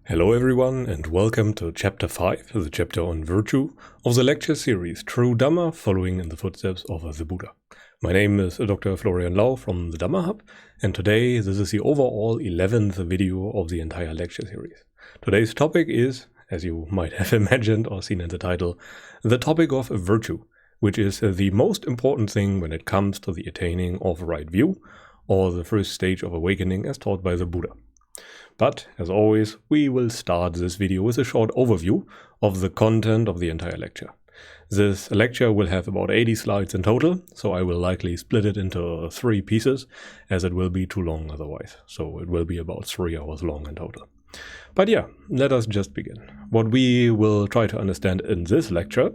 Hello everyone and welcome to Chapter 5, the chapter on virtue of the lecture series True Dhamma, following in the footsteps of the Buddha. My name is Dr. Florian Lau from the Dhamma Hub, and today this is the overall 11th video of the entire lecture series. Today's topic is, as you might have imagined or seen in the title, the topic of virtue, which is the most important thing when it comes to the attaining of right view, or the first stage of awakening as taught by the Buddha. But, as always, we will start this video with a short overview of the content of the entire lecture. This lecture will have about 80 slides in total, so I will likely split it into 3 pieces, as it will be too long otherwise. So it will be about 3 hours long in total. But yeah, let us just begin. What we will try to understand in this lecture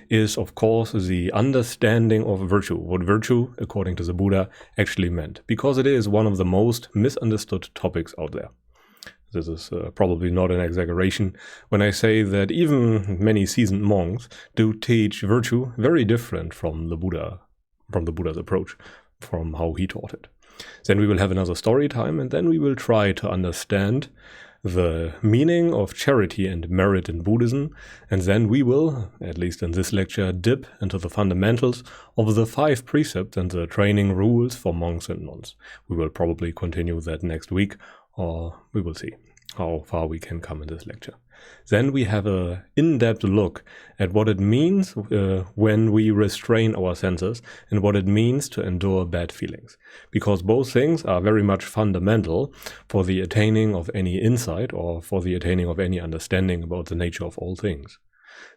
is, of course, the understanding of virtue, what virtue, according to the Buddha, actually meant, because it is one of the most misunderstood topics out there. This is probably not an exaggeration when I say that even many seasoned monks do teach virtue very different from the Buddha's approach, from how he taught it. Then we will have another story time, and then we will try to understand the meaning of charity and merit in Buddhism, and then we will, at least in this lecture, dip into the fundamentals of the 5 precepts and the training rules for monks and nuns. We will probably continue that next week, or we will see how far we can come in this lecture. Then we have an in-depth look at what it means when we restrain our senses and what it means to endure bad feelings, because both things are very much fundamental for the attaining of any insight or for the attaining of any understanding about the nature of all things.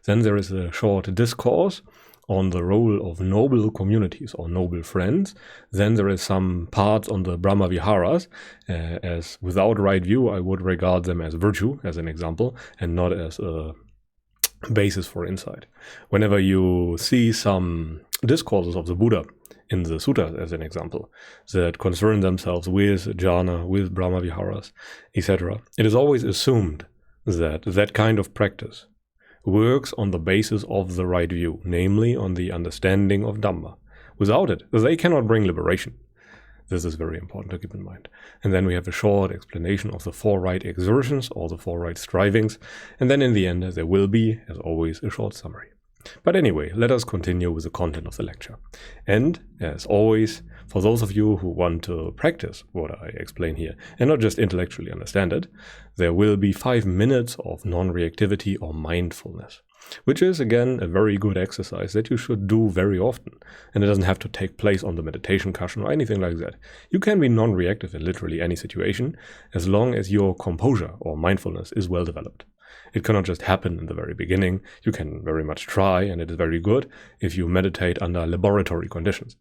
Then there is a short discourse on the role of noble communities or noble friends. Then there is some parts on the Brahma Viharas, as without right view I would regard them as virtue, as an example, and not as a basis for insight. Whenever you see some discourses of the Buddha in the Sutta, as an example, that concern themselves with jhana, with Brahma Viharas, etc., it is always assumed that that kind of practice works on the basis of the right view, namely on the understanding of Dhamma. Without it, they cannot bring liberation. This is very important to keep in mind. And then we have a short explanation of the 4 right exertions, or the 4 right strivings, and then in the end there will be, as always, a short summary. But anyway, let us continue with the content of the lecture. And, as always, for those of you who want to practice what I explain here, and not just intellectually understand it, there will be 5 minutes of non-reactivity or mindfulness, which is, again, a very good exercise that you should do very often. And it doesn't have to take place on the meditation cushion or anything like that. You can be non-reactive in literally any situation, as long as your composure or mindfulness is well developed. It cannot just happen in the very beginning. You can very much try, and it is very good if you meditate under laboratory conditions.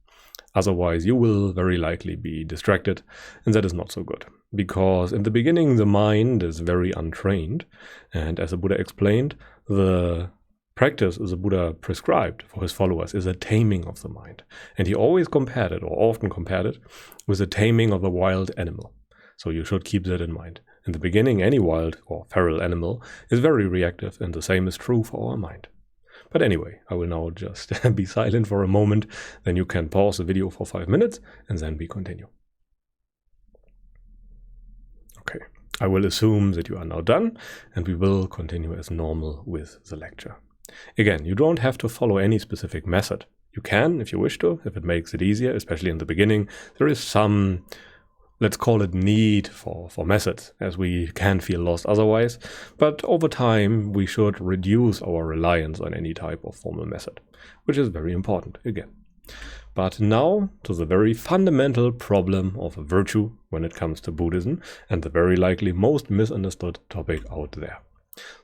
Otherwise, you will very likely be distracted, and that is not so good. Because in the beginning, the mind is very untrained, and as the Buddha explained, the practice the Buddha prescribed for his followers is a taming of the mind. And he always compared it, or often compared it, with the taming of a wild animal. So you should keep that in mind. In the beginning, any wild or feral animal is very reactive, and the same is true for our mind. But anyway, I will now just be silent for a moment, then you can pause the video for 5 minutes, and then we continue. Okay, I will assume that you are now done, and we will continue as normal with the lecture. Again, you don't have to follow any specific method. You can, if you wish to, if it makes it easier, especially in the beginning. There is some, let's call it, need for methods, as we can feel lost otherwise, but over time we should reduce our reliance on any type of formal method, which is very important, again. But now to the very fundamental problem of virtue when it comes to Buddhism, and the very likely most misunderstood topic out there.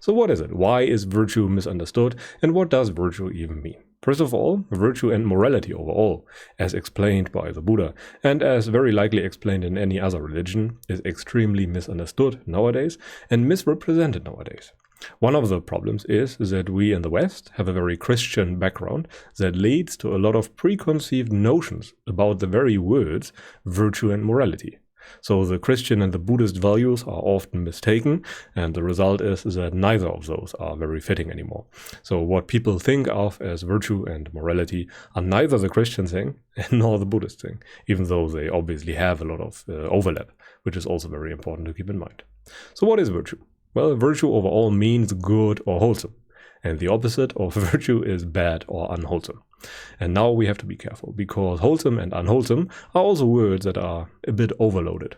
So what is it? Why is virtue misunderstood, and what does virtue even mean? First of all, virtue and morality overall, as explained by the Buddha, and as very likely explained in any other religion, is extremely misunderstood nowadays and misrepresented nowadays. One of the problems is that we in the West have a very Christian background that leads to a lot of preconceived notions about the very words virtue and morality. So the Christian and the Buddhist values are often mistaken, and the result is that neither of those are very fitting anymore. So what people think of as virtue and morality are neither the Christian thing nor the Buddhist thing, even though they obviously have a lot of overlap, which is also very important to keep in mind. So what is virtue? Well, virtue overall means good or wholesome. And the opposite of virtue is bad or unwholesome. And now we have to be careful, because wholesome and unwholesome are also words that are a bit overloaded.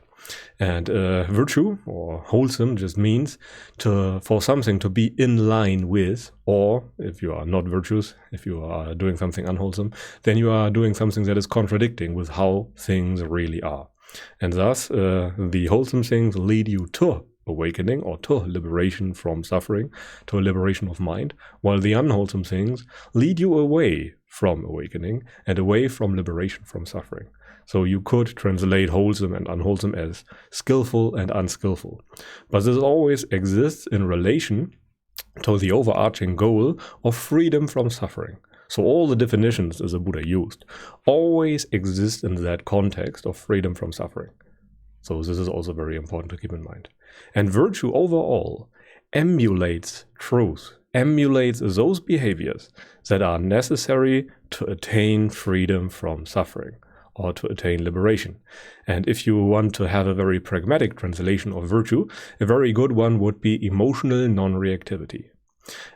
And virtue or wholesome just means for something to be in line with, or if you are not virtuous, if you are doing something unwholesome, then you are doing something that is contradicting with how things really are. And thus, the wholesome things lead you to awakening or to liberation from suffering, to a liberation of mind, while the unwholesome things lead you away from awakening and away from liberation from suffering. So you could translate wholesome and unwholesome as skillful and unskillful. But this always exists in relation to the overarching goal of freedom from suffering. So all the definitions as the Buddha used always exist in that context of freedom from suffering. So this is also very important to keep in mind. And virtue overall emulates truth, emulates those behaviors that are necessary to attain freedom from suffering or to attain liberation. And if you want to have a very pragmatic translation of virtue, a very good one would be emotional non-reactivity.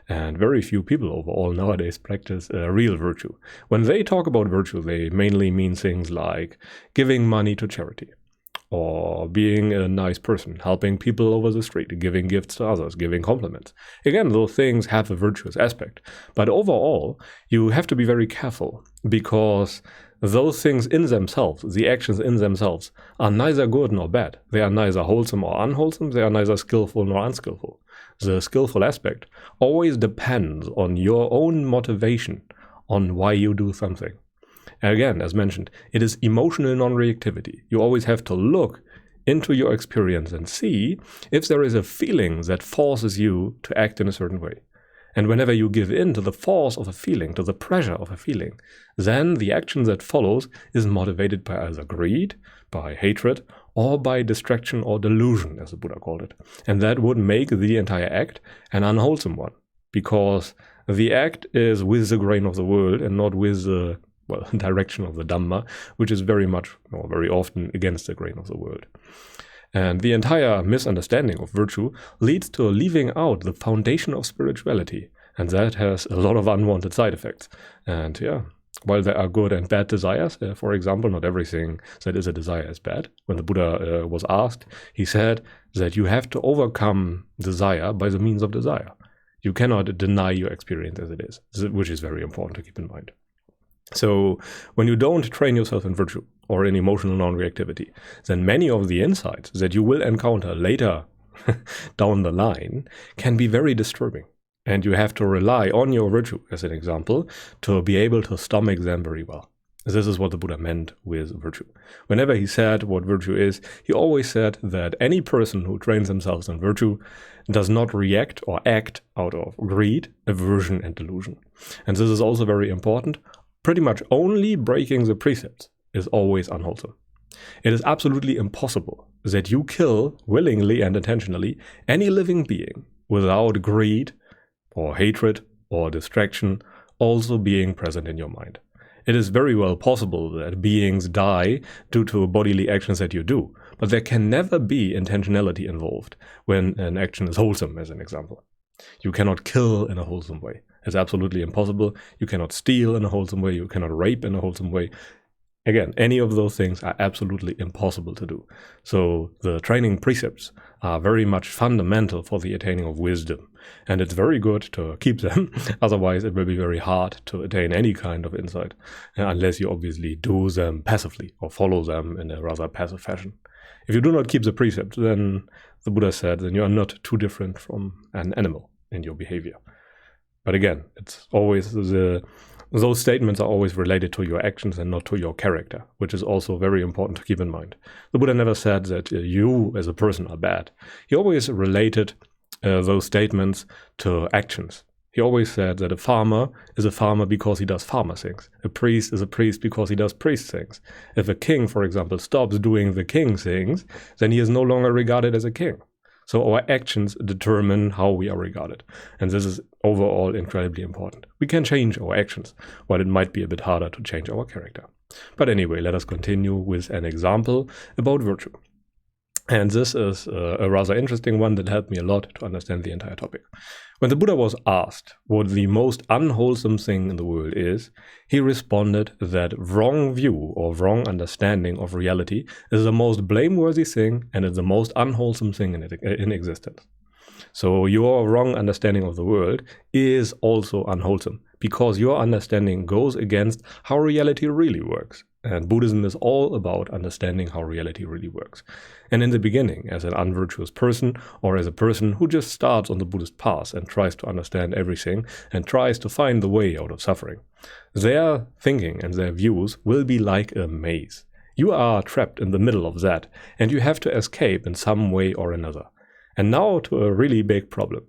And very few people overall nowadays practice real virtue. When they talk about virtue, they mainly mean things like giving money to charity, or being a nice person, helping people over the street, giving gifts to others, giving compliments. Again, those things have a virtuous aspect. But overall, you have to be very careful, because those things in themselves, the actions in themselves, are neither good nor bad. They are neither wholesome or unwholesome. They are neither skillful nor unskillful. The skillful aspect always depends on your own motivation, on why you do something. Again, as mentioned, it is emotional non-reactivity. You always have to look into your experience and see if there is a feeling that forces you to act in a certain way. And whenever you give in to the force of a feeling, to the pressure of a feeling, then the action that follows is motivated by either greed, by hatred, or by distraction or delusion, as the Buddha called it. And that would make the entire act an unwholesome one, because the act is with the grain of the world and not with the direction of the Dhamma, which is very much, or very often, against the grain of the world. And the entire misunderstanding of virtue leads to leaving out the foundation of spirituality, and that has a lot of unwanted side effects. And while there are good and bad desires, for example, not everything that is a desire is bad. When the Buddha was asked, he said that you have to overcome desire by the means of desire. You cannot deny your experience as it is, which is very important to keep in mind. So when you don't train yourself in virtue or in emotional non-reactivity, then many of the insights that you will encounter later down the line can be very disturbing. And you have to rely on your virtue, as an example, to be able to stomach them very well. This is what the Buddha meant with virtue. Whenever he said what virtue is, he always said that any person who trains themselves in virtue does not react or act out of greed, aversion, and delusion. And this is also very important. Pretty much only breaking the precepts is always unwholesome. It is absolutely impossible that you kill willingly and intentionally any living being without greed or hatred or distraction also being present in your mind. It is very well possible that beings die due to bodily actions that you do, but there can never be intentionality involved when an action is wholesome, as an example. You cannot kill in a wholesome way. It's absolutely impossible. You cannot steal in a wholesome way. You cannot rape in a wholesome way. Again, any of those things are absolutely impossible to do. So the training precepts are very much fundamental for the attaining of wisdom. And it's very good to keep them. Otherwise, it will be very hard to attain any kind of insight, unless you obviously do them passively or follow them in a rather passive fashion. If you do not keep the precepts, then the Buddha said, then you are not too different from an animal in your behavior. But again, it's always those statements are always related to your actions and not to your character, which is also very important to keep in mind. The Buddha never said that you as a person are bad. He always related those statements to actions. He always said that a farmer is a farmer because he does farmer things. A priest is a priest because he does priest things. If a king, for example, stops doing the king things, then he is no longer regarded as a king. So our actions determine how we are regarded. And this is overall incredibly important. We can change our actions, while it might be a bit harder to change our character. But anyway, let us continue with an example about virtue. And this is a rather interesting one that helped me a lot to understand the entire topic. When the Buddha was asked what the most unwholesome thing in the world is, he responded that wrong view or wrong understanding of reality is the most blameworthy thing and is the most unwholesome thing in existence. So your wrong understanding of the world is also unwholesome, because your understanding goes against how reality really works. And Buddhism is all about understanding how reality really works. And in the beginning, as an unvirtuous person, or as a person who just starts on the Buddhist path and tries to understand everything and tries to find the way out of suffering, their thinking and their views will be like a maze. You are trapped in the middle of that, and you have to escape in some way or another. And now to a really big problem.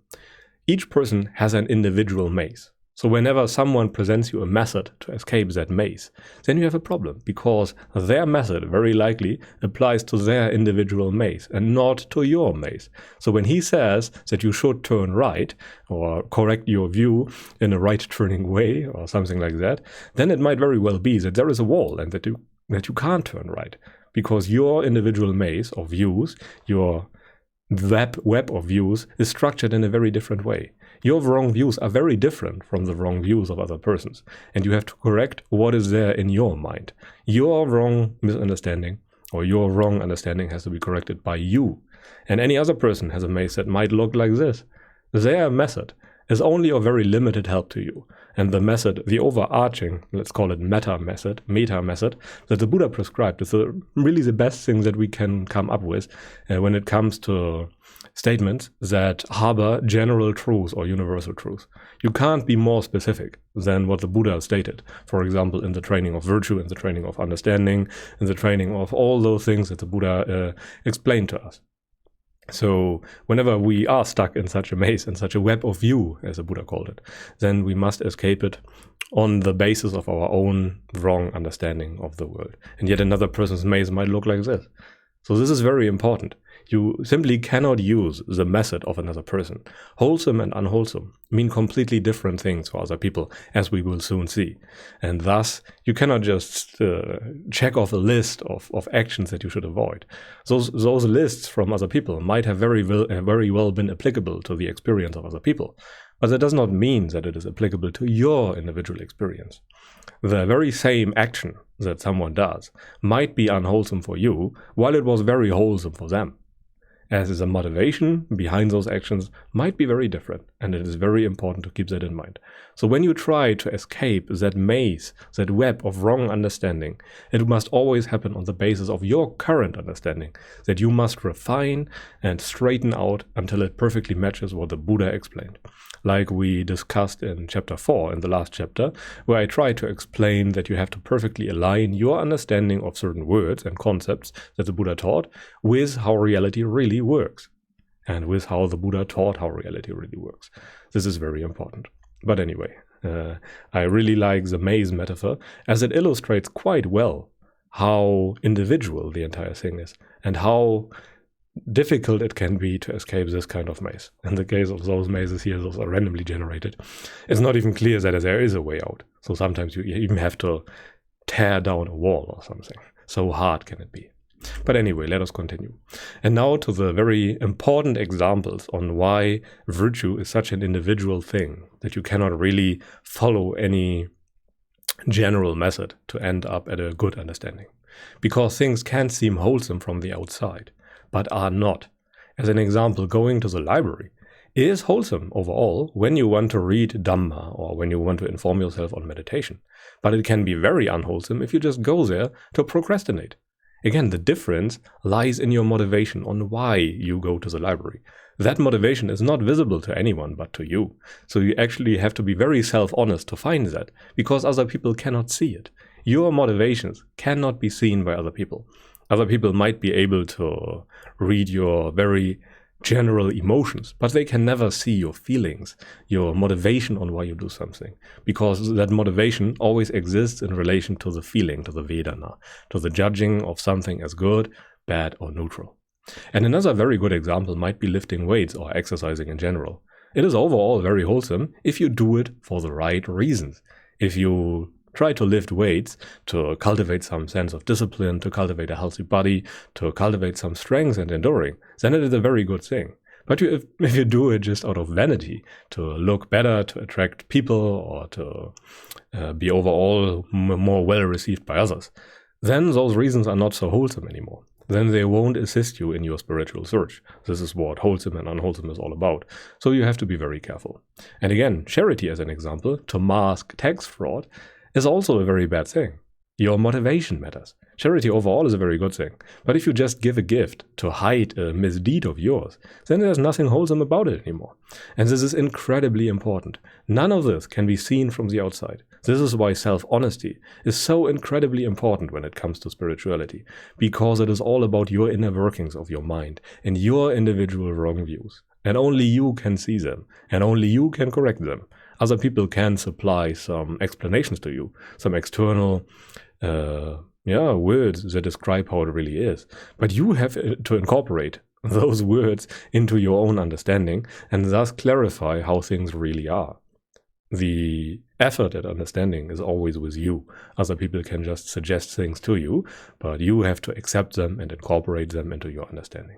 Each person has an individual maze. So whenever someone presents you a method to escape that maze, then you have a problem, because their method very likely applies to their individual maze and not to your maze. So when he says that you should turn right or correct your view in a right turning way or something like that, then it might very well be that there is a wall and that you can't turn right, because your individual maze of views, your web of views is structured in a very different way. Your wrong views are very different from the wrong views of other persons, and you have to correct what is there in your mind. Your wrong misunderstanding or your wrong understanding has to be corrected by you, and any other person has a maze that might look like this. Their method is only of very limited help to you, and the method, the overarching, let's call it meta method, that the Buddha prescribed is really the best thing that we can come up with when it comes to statements that harbor general truths or universal truths. You can't be more specific than what the Buddha stated. For example, in the training of virtue, in the training of understanding, in the training of all those things that the Buddha explained to us. So whenever we are stuck in such a maze, in such a web of view, as the Buddha called it, then we must escape it on the basis of our own wrong understanding of the world. And yet another person's maze might look like this. So this is very important. You simply cannot use the method of another person. Wholesome and unwholesome mean completely different things for other people, as we will soon see. And thus, you cannot just check off a list of actions that you should avoid. Those lists from other people might have very well been applicable to the experience of other people, but that does not mean that it is applicable to your individual experience. The very same action that someone does might be unwholesome for you, while it was very wholesome for them. As the motivation behind those actions might be very different, and it is very important to keep that in mind. So when you try to escape that maze, that web of wrong understanding, it must always happen on the basis of your current understanding, that you must refine and straighten out until it perfectly matches what the Buddha explained. Like we discussed in chapter 4, in the last chapter, where I tried to explain that you have to perfectly align your understanding of certain words and concepts that the Buddha taught with how reality really works, and with how the Buddha taught how reality really works. This is very important. But anyway, I really like the maze metaphor, as it illustrates quite well how individual the entire thing is, and how difficult it can be to escape this kind of maze. In the case of those mazes here, those are randomly generated. It's not even clear that there is a way out. So sometimes you even have to tear down a wall or something. So hard can it be. But anyway, let us continue. And now to the very important examples on why virtue is such an individual thing that you cannot really follow any general method to end up at a good understanding. Because things can seem wholesome from the outside, but are not. As an example, going to the library is wholesome overall when you want to read Dhamma or when you want to inform yourself on meditation. But it can be very unwholesome if you just go there to procrastinate. Again, the difference lies in your motivation on why you go to the library. That motivation is not visible to anyone but to you. So you actually have to be very self-honest to find that, because other people cannot see it. Your motivations cannot be seen by other people. Other people might be able to read your very general emotions, but they can never see your feelings, your motivation on why you do something, because that motivation always exists in relation to the feeling, to the Vedana, to the judging of something as good, bad, or neutral. And another very good example might be lifting weights or exercising in general. It is overall very wholesome if you do it for the right reasons. If you Try to lift weights, to cultivate some sense of discipline, to cultivate a healthy body, to cultivate some strength and enduring, then it is a very good thing. But if you do it just out of vanity, to look better, to attract people, or to be overall more well received by others, then those reasons are not so wholesome anymore. Then they won't assist you in your spiritual search. This is what wholesome and unwholesome is all about. So you have to be very careful. And again, charity as an example, to mask tax fraud, is also a very bad thing. Your motivation matters. Charity overall is a very good thing. But if you just give a gift to hide a misdeed of yours, then there's nothing wholesome about it anymore. And this is incredibly important. None of this can be seen from the outside. This is why self-honesty is so incredibly important when it comes to spirituality, because it is all about your inner workings of your mind and your individual wrong views. And only you can see them, and only you can correct them. Other people can supply some explanations to you, some external words that describe how it really is. But you have to incorporate those words into your own understanding and thus clarify how things really are. The effort at understanding is always with you. Other people can just suggest things to you, but you have to accept them and incorporate them into your understanding.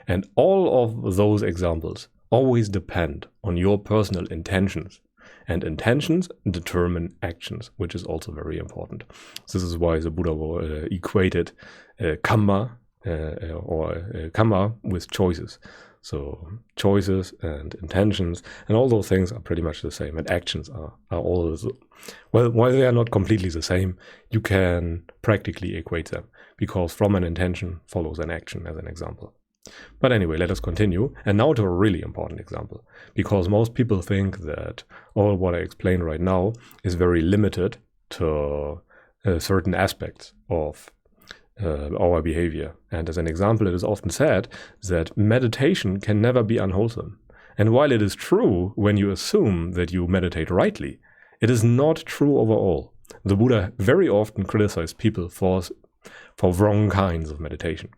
And all of those examples always depend on your personal intentions. And intentions determine actions, which is also very important. This is why the Buddha equated karma with choices. So choices and intentions and all those things are pretty much the same. And actions are always, well, while they are not completely the same, you can practically equate them, because from an intention follows an action, as an example. But anyway, let us continue. And now to a really important example, because most people think that all what I explain right now is very limited to certain aspects of our behavior. And as an example, it is often said that meditation can never be unwholesome. And while it is true when you assume that you meditate rightly, it is not true overall. The Buddha very often criticized people for wrong kinds of meditation.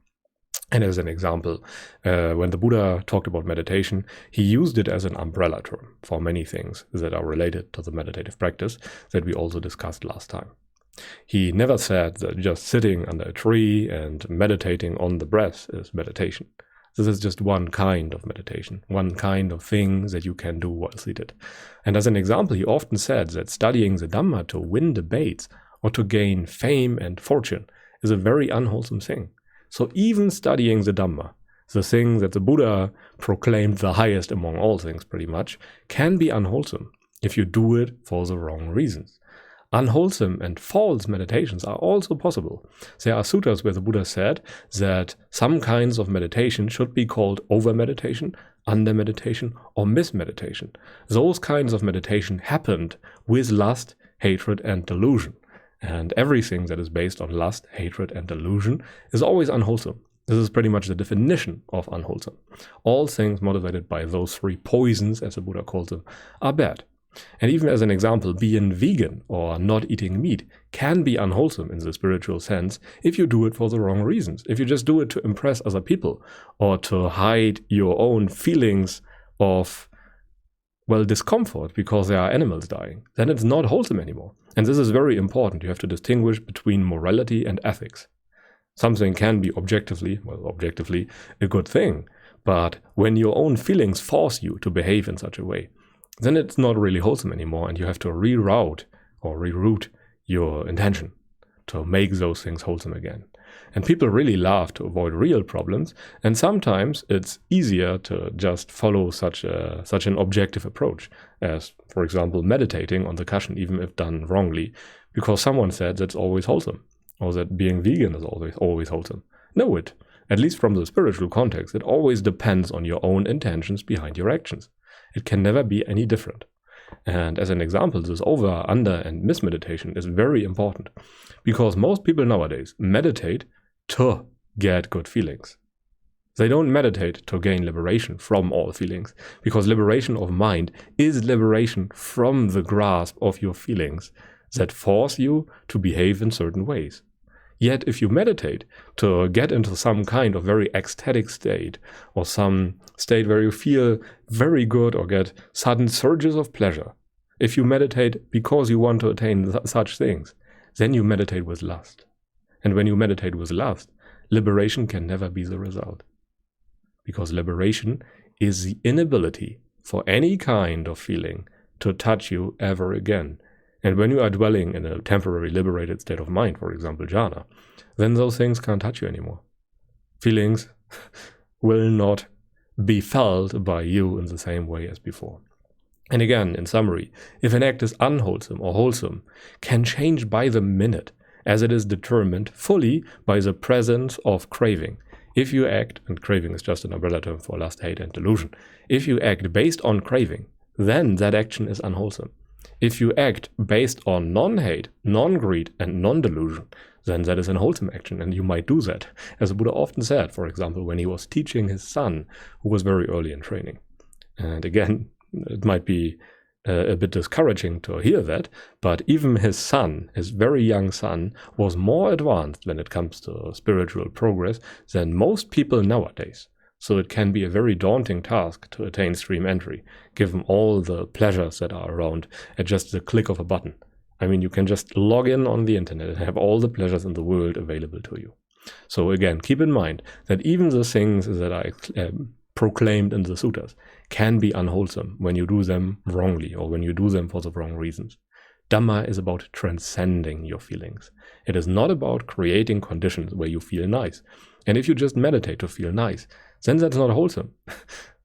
And as an example, when the Buddha talked about meditation, he used it as an umbrella term for many things that are related to the meditative practice that we also discussed last time. He never said that just sitting under a tree and meditating on the breath is meditation. This is just one kind of meditation, one kind of thing that you can do while seated. And as an example, he often said that studying the Dhamma to win debates or to gain fame and fortune is a very unwholesome thing. So even studying the Dhamma, the thing that the Buddha proclaimed the highest among all things pretty much, can be unwholesome if you do it for the wrong reasons. Unwholesome and false meditations are also possible. There are suttas where the Buddha said that some kinds of meditation should be called over-meditation, under-meditation, or mis-meditation. Those kinds of meditation happened with lust, hatred, and delusion. And everything that is based on lust, hatred, and delusion is always unwholesome. This is pretty much the definition of unwholesome. All things motivated by those three poisons, as the Buddha called them, are bad. And even as an example, being vegan or not eating meat can be unwholesome in the spiritual sense if you do it for the wrong reasons. If you just do it to impress other people or to hide your own feelings of, discomfort because there are animals dying, then it's not wholesome anymore. And this is very important. You have to distinguish between morality and ethics. Something can be objectively a good thing, but when your own feelings force you to behave in such a way, then it's not really wholesome anymore, and you have to reroute your intention to make those things wholesome again. And people really love to avoid real problems, and sometimes it's easier to just follow such an objective approach as, for example, meditating on the cushion, even if done wrongly, because someone said that's always wholesome, or that being vegan is always wholesome. No, at least from the spiritual context, it always depends on your own intentions behind your actions. It can never be any different. And as an example, this over, under, and mismeditation is very important, because most people nowadays meditate to get good feelings. They don't meditate to gain liberation from all feelings, because liberation of mind is liberation from the grasp of your feelings that force you to behave in certain ways. Yet if you meditate to get into some kind of very ecstatic state, or some state where you feel very good or get sudden surges of pleasure, If you meditate because you want to attain such things, then you meditate with lust. And when you meditate with lust, liberation can never be the result. Because liberation is the inability for any kind of feeling to touch you ever again. And when you are dwelling in a temporary liberated state of mind, for example, jhana, then those things can't touch you anymore. Feelings will not be felt by you in the same way as before. And again, in summary, if an act is unwholesome or wholesome, can change by the minute, as it is determined fully by the presence of craving. If you act, and craving is just an umbrella term for lust, hate, and delusion, if you act based on craving, then that action is unwholesome. If you act based on non-hate, non-greed, and non-delusion, then that is an wholesome action, and you might do that, as the Buddha often said, for example, when he was teaching his son, who was very early in training. And again, it might be a bit discouraging to hear that, but even his son, his very young son, was more advanced when it comes to spiritual progress than most people nowadays. So it can be a very daunting task to attain stream entry, given all the pleasures that are around at just the click of a button. I mean, you can just log in on the internet and have all the pleasures in the world available to you. So again, keep in mind that even the things that are proclaimed in the suttas can be unwholesome when you do them wrongly or when you do them for the wrong reasons. Dhamma is about transcending your feelings. It is not about creating conditions where you feel nice. And if you just meditate to feel nice, then that's not wholesome.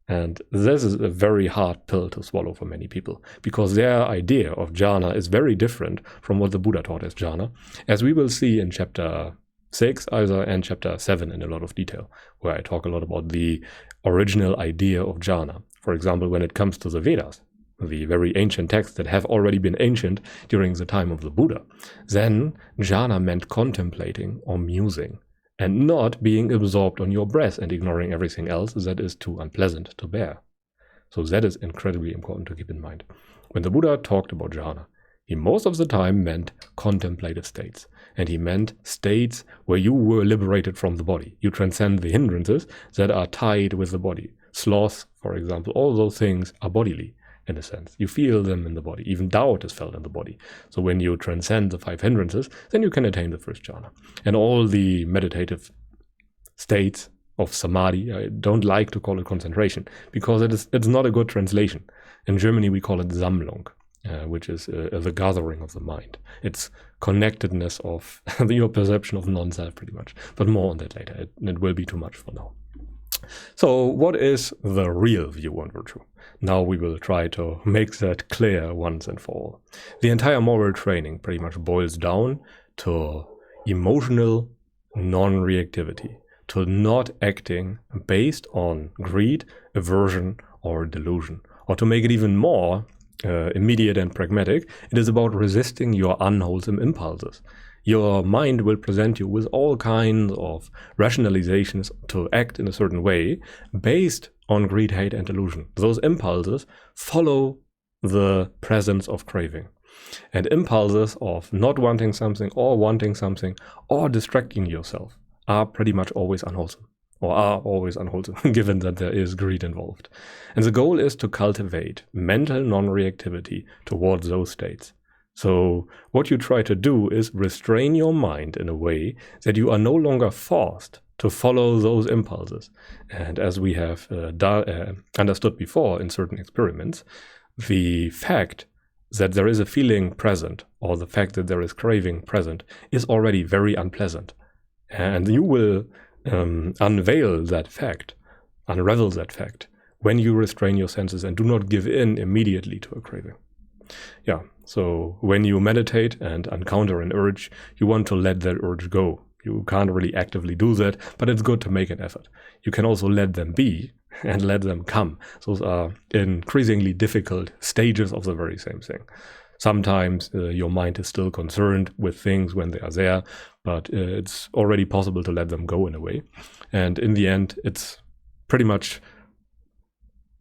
And this is a very hard pill to swallow for many people, because their idea of jhana is very different from what the Buddha taught as jhana, as we will see in chapter 6 either and chapter 7 in a lot of detail, where I talk a lot about the original idea of jhana. For example, when it comes to the Vedas, the very ancient texts that have already been ancient during the time of the Buddha, then jhana meant contemplating or musing, and not being absorbed on your breath and ignoring everything else that is too unpleasant to bear. So that is incredibly important to keep in mind. When the Buddha talked about jhana, he most of the time meant contemplative states, and he meant states where you were liberated from the body. You transcend the hindrances that are tied with the body. Sloth, for example, all those things are bodily, in a sense. You feel them in the body. Even doubt is felt in the body. So when you transcend the 5 hindrances, then you can attain the first jhana. And all the meditative states of samadhi, I don't like to call it concentration, because it's not a good translation. In Germany, we call it Sammlung, which is the gathering of the mind. It's connectedness of your perception of non-self, pretty much. But more on that later. It will be too much for now. So what is the real view on virtue? Now we will try to make that clear once and for all. The entire moral training pretty much boils down to emotional non-reactivity, to not acting based on greed, aversion, or delusion. Or to make it even more immediate and pragmatic, it is about resisting your unwholesome impulses. Your mind will present you with all kinds of rationalizations to act in a certain way based on greed, hate, and delusion. Those impulses follow the presence of craving. And impulses of not wanting something or distracting yourself are pretty much always unwholesome, or are always unwholesome, given that there is greed involved. And the goal is to cultivate mental non-reactivity towards those states. So what you try to do is restrain your mind in a way that you are no longer forced to follow those impulses. And as we have understood before in certain experiments, the fact that there is a feeling present, or the fact that there is craving present, is already very unpleasant. And you will unravel that fact, when you restrain your senses and do not give in immediately to a craving. Yeah, so when you meditate and encounter an urge, you want to let that urge go. You can't really actively do that, but it's good to make an effort. You can also let them be and let them come. Those are increasingly difficult stages of the very same thing. Sometimes your mind is still concerned with things when they are there, but it's already possible to let them go in a way. And in the end, it's pretty much,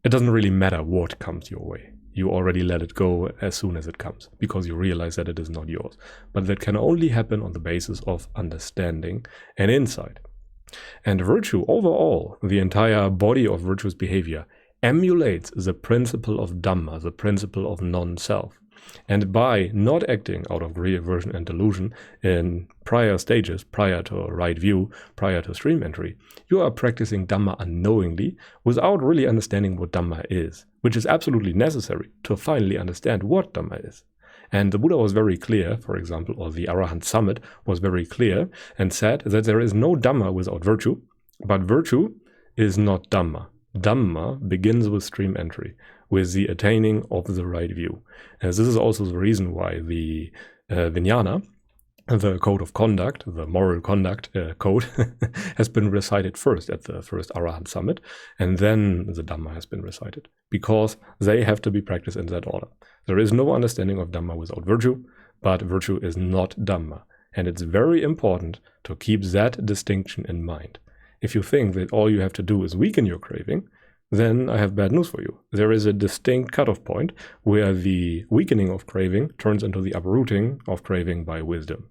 it doesn't really matter what comes your way. You already let it go as soon as it comes, because you realize that it is not yours. But that can only happen on the basis of understanding and insight. And virtue overall, the entire body of virtuous behavior, emulates the principle of Dhamma, the principle of non-self. And by not acting out of greed, aversion, and delusion in prior stages, prior to right view, prior to stream entry, you are practicing Dhamma unknowingly without really understanding what Dhamma is, which is absolutely necessary to finally understand what Dhamma is. And the Buddha was very clear, for example, or the Arahant Summit was very clear and said that there is no Dhamma without virtue, but virtue is not Dhamma. Dhamma begins with stream entry, with the attaining of the right view. As this is also the reason why the Vijnana, the code of conduct, the moral conduct code, has been recited first at the first Arahant Summit, and then the Dhamma has been recited, because they have to be practiced in that order. There is no understanding of Dhamma without virtue, but virtue is not Dhamma. And it's very important to keep that distinction in mind. If you think that all you have to do is weaken your craving, then I have bad news for you. There is a distinct cutoff point where the weakening of craving turns into the uprooting of craving by wisdom.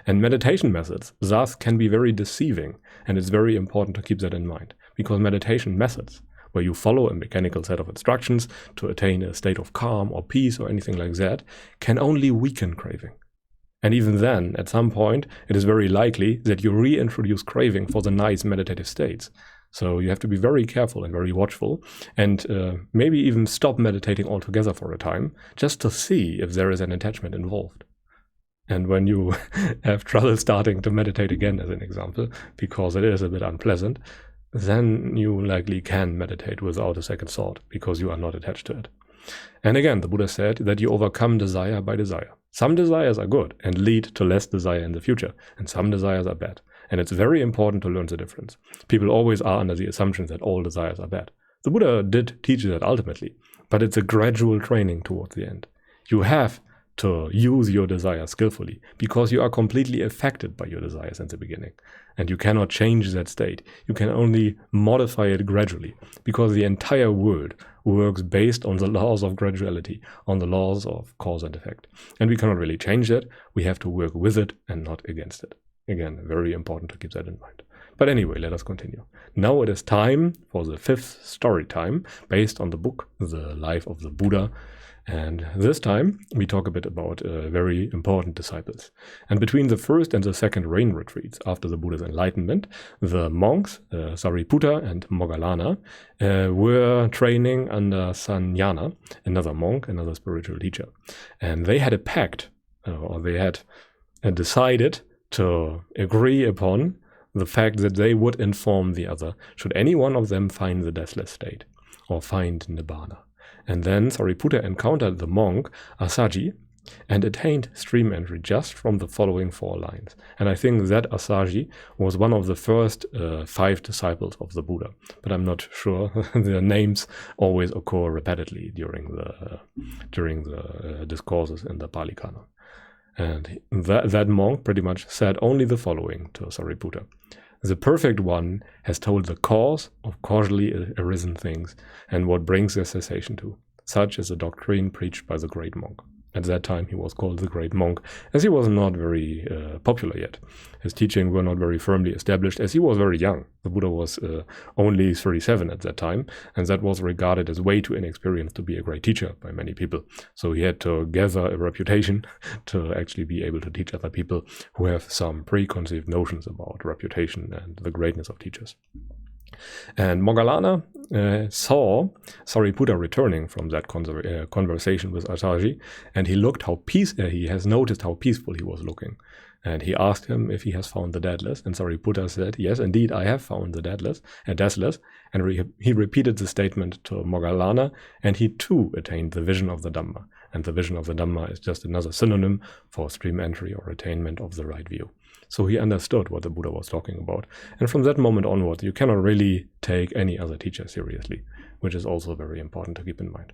And meditation methods thus can be very deceiving, and it's very important to keep that in mind, because meditation methods, where you follow a mechanical set of instructions to attain a state of calm or peace or anything like that, can only weaken craving. And even then, at some point, it is very likely that you reintroduce craving for the nice meditative states. So you have to be very careful and very watchful, and maybe even stop meditating altogether for a time, just to see if there is an attachment involved. And when you have trouble starting to meditate again, as an example, because it is a bit unpleasant, then you likely can meditate without a second thought, because you are not attached to it. And again, the Buddha said that you overcome desire by desire. Some desires are good and lead to less desire in the future, and some desires are bad. And it's very important to learn the difference. People always are under the assumption that all desires are bad. The Buddha did teach that ultimately, but it's a gradual training towards the end. You have to use your desires skillfully, because you are completely affected by your desires in the beginning. And you cannot change that state. You can only modify it gradually, because the entire world works based on the laws of graduality, on the laws of cause and effect. And we cannot really change that. We have to work with it and not against it. Again, very important to keep that in mind. But anyway, let us continue. Now it is time for the 5th story time, based on the book, The Life of the Buddha. And this time we talk a bit about very important disciples. And between the first and the second rain retreats after the Buddha's enlightenment, the monks, Sariputta and Moggallana, were training under Sannyana, another monk, another spiritual teacher. And they had a pact, or they had decided to agree upon the fact that they would inform the other should any one of them find the deathless state or find Nibbana. And then Sariputta encountered the monk Assaji and attained stream entry just from the following 4 lines. And I think that Assaji was one of the first 5 disciples of the Buddha, but I'm not sure. Their names always occur repeatedly during the discourses in the Pali Canon. And that monk pretty much said only the following to Sariputta. The perfect one has told the cause of causally arisen things and what brings their cessation to. Such is the doctrine preached by the great monk. At that time he was called the great monk, as he was not very popular yet. His teachings were not very firmly established, as he was very young. The Buddha was only 37 at that time, and that was regarded as way too inexperienced to be a great teacher by many people. So he had to gather a reputation to actually be able to teach other people who have some preconceived notions about reputation and the greatness of teachers. And Moggallana saw Sariputta returning from that conversation with Assaji, and he has noticed how peaceful he was looking. And he asked him if he has found the deathless, and Sariputta said, yes, indeed, I have found the deathless. And he repeated the statement to Moggallana, and he too attained the vision of the Dhamma. And the vision of the Dhamma is just another synonym for stream entry or attainment of the right view. So he understood what the Buddha was talking about. And from that moment onward, you cannot really take any other teacher seriously, which is also very important to keep in mind.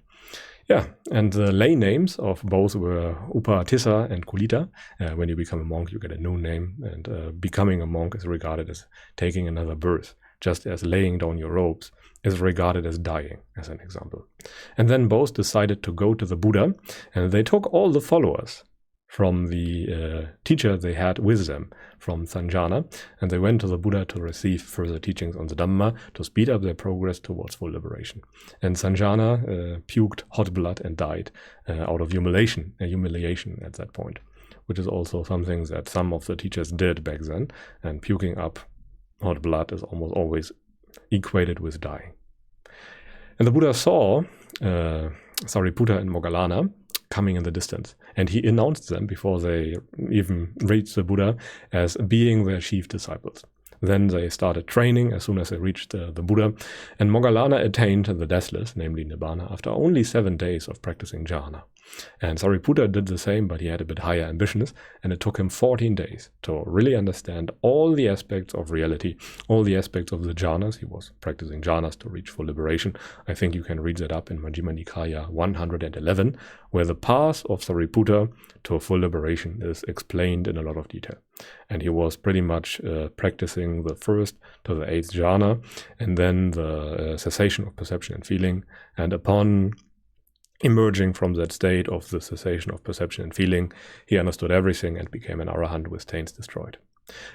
Yeah, and the lay names of both were Upatissa and Kulita. When you become a monk, you get a new name, and becoming a monk is regarded as taking another birth, just as laying down your robes is regarded as dying, as an example. And then both decided to go to the Buddha, and they took all the followers from the teacher they had with them from Sanjana, and they went to the Buddha to receive further teachings on the Dhamma to speed up their progress towards full liberation. And Sanjana puked hot blood and died out of humiliation at that point, which is also something that some of the teachers did back then, and puking up hot blood is almost always equated with dying. And the Buddha saw Sariputta and Moggallana coming in the distance, and he announced them before they even reached the Buddha as being their chief disciples. Then they started training as soon as they reached the Buddha, and Moggallana attained the deathless, namely Nibbana, after only 7 days of practicing jhana. And Sariputta did the same, but he had a bit higher ambitions, and it took him 14 days to really understand all the aspects of reality, all the aspects of the jhanas. He was practicing jhanas to reach full liberation. I think you can read that up in Majjhima Nikaya 111, where the path of Sariputta to full liberation is explained in a lot of detail. And he was pretty much practicing the 1st to the 8th jhana, and then the cessation of perception and feeling. And upon emerging from that state of the cessation of perception and feeling, he understood everything and became an arahant with taints destroyed.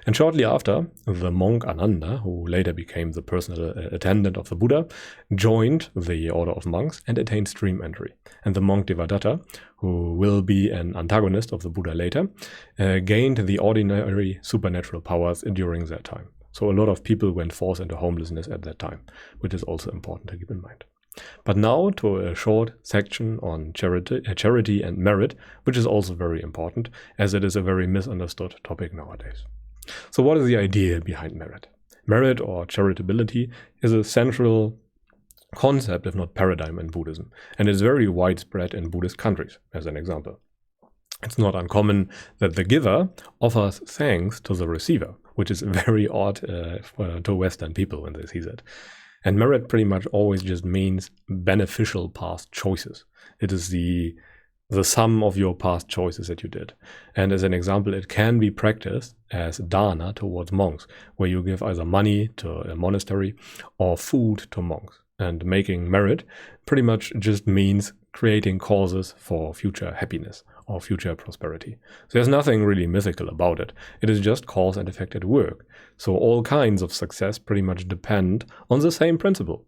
And shortly after, the monk Ananda, who later became the personal attendant of the Buddha, joined the order of monks and attained stream entry. And the monk Devadatta, who will be an antagonist of the Buddha later, gained the ordinary supernatural powers during that time. So a lot of people went forth into homelessness at that time, which is also important to keep in mind. But now to a short section on charity and merit, which is also very important, as it is a very misunderstood topic nowadays. So what is the idea behind merit? Merit, or charitability, is a central concept, if not paradigm, in Buddhism, and is very widespread in Buddhist countries, as an example. It's not uncommon that the giver offers thanks to the receiver, which is very odd to Western people when they see that. And merit pretty much always just means beneficial past choices. It is the sum of your past choices that you did. And as an example, it can be practiced as dana towards monks, where you give either money to a monastery or food to monks. And making merit pretty much just means creating causes for future happiness or future prosperity. So there's nothing really mythical about it. It is just cause and effect at work. So all kinds of success pretty much depend on the same principle.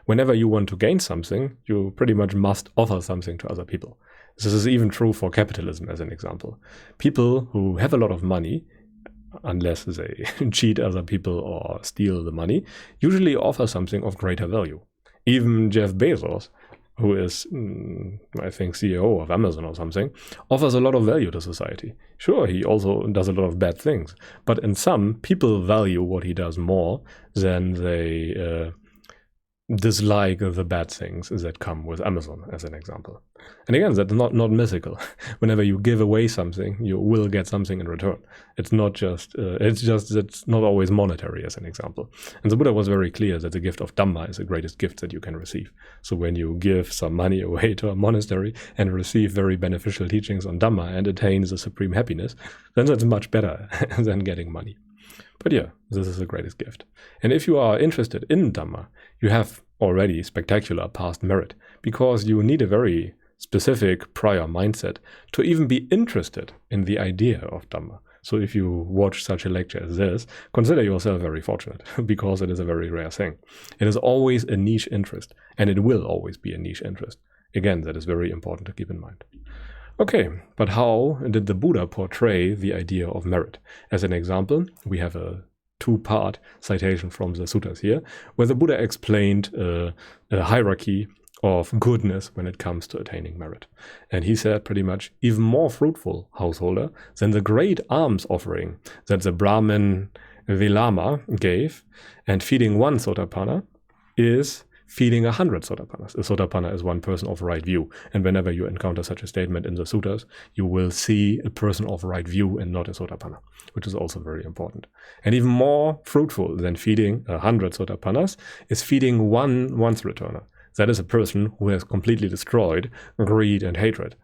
Whenever you want to gain something, you pretty much must offer something to other people. This is even true for capitalism, as an example. People who have a lot of money, unless they cheat other people or steal the money, usually offer something of greater value. Even Jeff Bezos, who is, I think, CEO of Amazon or something, offers a lot of value to society. Sure, he also does a lot of bad things, but in some, people value what he does more than they dislike the bad things that come with Amazon, as an example. And again, that's not mythical. Whenever you give away something, you will get something in return. It's just not always monetary, as an example. And the Buddha was very clear that the gift of Dhamma is the greatest gift that you can receive. So when you give some money away to a monastery and receive very beneficial teachings on Dhamma and attain the supreme happiness, then that's much better than getting money. But yeah, this is the greatest gift. And if you are interested in Dhamma, you have already spectacular past merit, because you need a very specific prior mindset to even be interested in the idea of Dhamma. So if you watch such a lecture as this, consider yourself very fortunate, because it is a very rare thing. It is always a niche interest, and it will always be a niche interest. Again, that is very important to keep in mind. Okay, but how did the Buddha portray the idea of merit? As an example, we have a 2-part citation from the suttas here, where the Buddha explained a hierarchy of goodness when it comes to attaining merit. And he said pretty much, even more fruitful householder than the great alms offering that the Brahmin Vilama gave, and feeding 1 sotapanna is feeding 100 sotapannas. A sotapanna is one person of right view, and whenever you encounter such a statement in the suttas, you will see a person of right view and not a sotapanna, which is also very important. And even more fruitful than feeding 100 sotapannas is feeding 1 once-returner. That is a person who has completely destroyed greed and hatred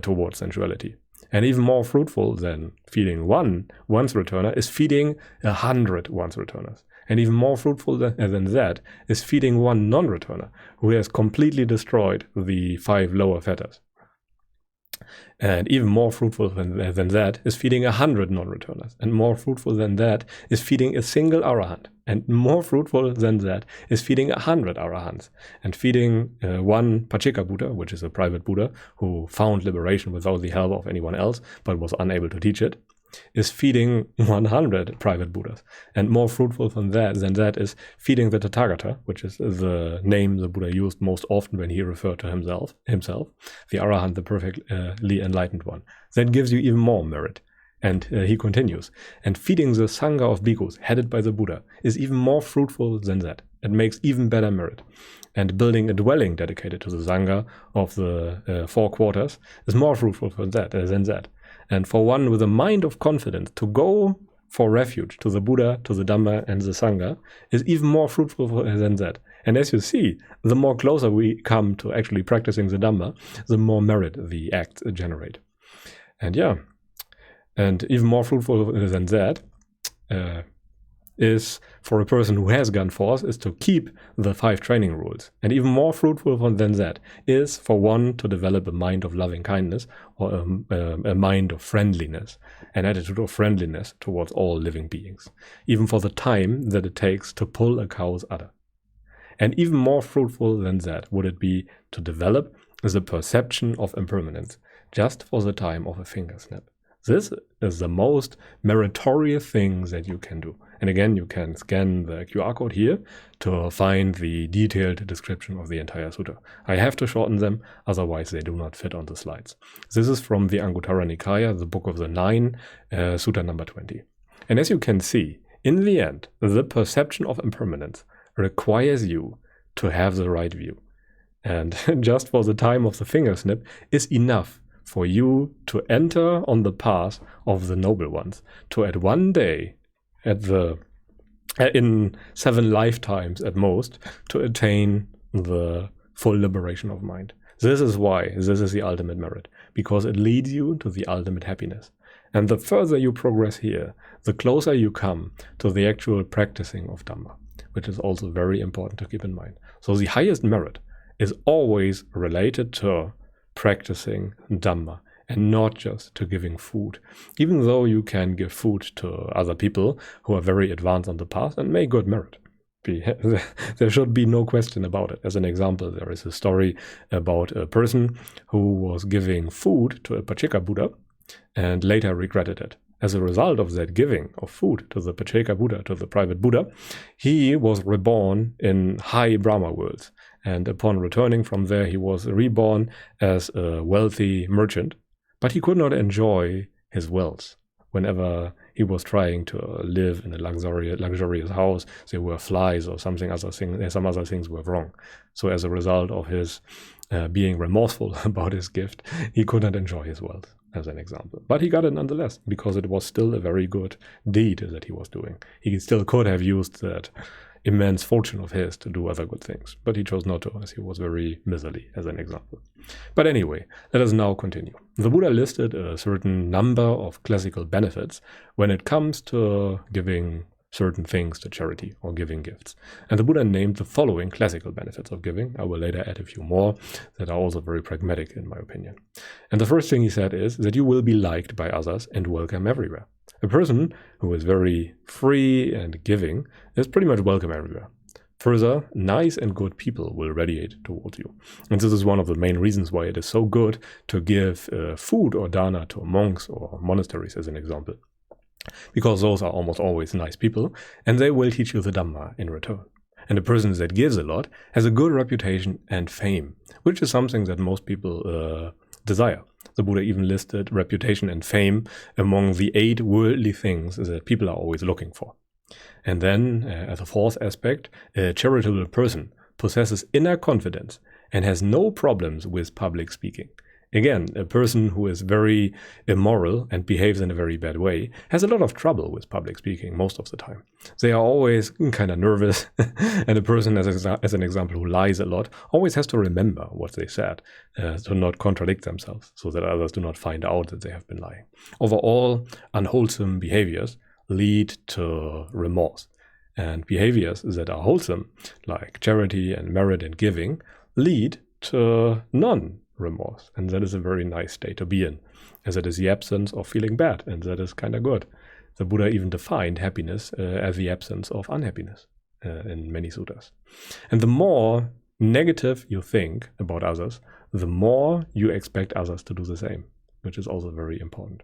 towards sensuality. And even more fruitful than feeding 1 once-returner is feeding 100 once-returners. And even more fruitful than that is feeding 1 non-returner who has completely destroyed the 5 lower fetters. And even more fruitful than that is feeding 100 non-returners. And more fruitful than that is feeding a single arahant. And more fruitful than that is feeding 100 arahants. And feeding one Pachika Buddha, which is a private Buddha who found liberation without the help of anyone else, but was unable to teach it, is feeding 100 private Buddhas. And more fruitful than that is feeding the Tathagata, which is the name the Buddha used most often when he referred to himself, the Arahant, the perfectly enlightened one. That gives you even more merit. And he continues, and feeding the Sangha of bhikkhus headed by the Buddha is even more fruitful than that. It makes even better merit. And building a dwelling dedicated to the Sangha of the 4 quarters is more fruitful than that. And for one with a mind of confidence to go for refuge to the Buddha, to the Dhamma, and the Sangha is even more fruitful than that. And as you see, the more closer we come to actually practicing the Dhamma, the more merit the acts generate. And and even more fruitful than that is for a person who has gone forth is to keep the 5 training rules. And even more fruitful than that is for one to develop a mind of loving kindness or a mind of friendliness, an attitude of friendliness towards all living beings, even for the time that it takes to pull a cow's udder. And even more fruitful than that would it be to develop the perception of impermanence just for the time of a finger snap. This is the most meritorious thing that you can do. And again, you can scan the QR code here to find the detailed description of the entire sutta. I have to shorten them, otherwise they do not fit on the slides. This is from the Anguttara Nikaya, the Book of the 9, Sutta number 20. And as you can see, in the end, the perception of impermanence requires you to have the right view. And just for the time of the finger snip is enough for you to enter on the path of the noble ones, to at one day, in 7 lifetimes at most, to attain the full liberation of mind. This is why this is the ultimate merit, because it leads you to the ultimate happiness. And the further you progress here, the closer you come to the actual practicing of Dhamma, which is also very important to keep in mind. So the highest merit is always related to practicing Dhamma and not just to giving food, even though you can give food to other people who are very advanced on the path and make good merit. There should be no question about it. As an example, there is a story about a person who was giving food to a Pachika Buddha and later regretted it. As a result of that giving of food to the Pacheka Buddha, to the private Buddha, he was reborn in high Brahma worlds. And upon returning from there, he was reborn as a wealthy merchant. But he could not enjoy his wealth. Whenever he was trying to live in a luxurious house, there were flies or some other things were wrong. So as a result of his being remorseful about his gift, he could not enjoy his wealth, as an example. But he got it nonetheless, because it was still a very good deed that he was doing. He still could have used that immense fortune of his to do other good things, but he chose not to, as he was very miserly, as an example. But anyway, let us now continue. The Buddha listed a certain number of classical benefits when it comes to giving certain things to charity or giving gifts. And the Buddha named the following classical benefits of giving. I will later add a few more that are also very pragmatic in my opinion. And the first thing he said is that you will be liked by others and welcome everywhere. A person who is very free and giving is pretty much welcome everywhere. Further, nice and good people will radiate towards you. And this is one of the main reasons why it is so good to give food or dana to monks or monasteries, as an example. Because those are almost always nice people, and they will teach you the Dhamma in return. And a person that gives a lot has a good reputation and fame, which is something that most people desire. The Buddha even listed reputation and fame among the 8 worldly things that people are always looking for. And then, as a fourth aspect, a charitable person possesses inner confidence and has no problems with public speaking. Again, a person who is very immoral and behaves in a very bad way has a lot of trouble with public speaking most of the time. They are always kind of nervous, and a person, as an example, who lies a lot always has to remember what they said to not contradict themselves, so that others do not find out that they have been lying. Overall, unwholesome behaviors lead to remorse, and behaviors that are wholesome, like charity and merit and giving, lead to none remorse. And that is a very nice state to be in, as it is the absence of feeling bad, and that is kind of good. The Buddha even defined happiness as the absence of unhappiness in many suttas. And the more negative you think about others, the more you expect others to do the same, which is also very important.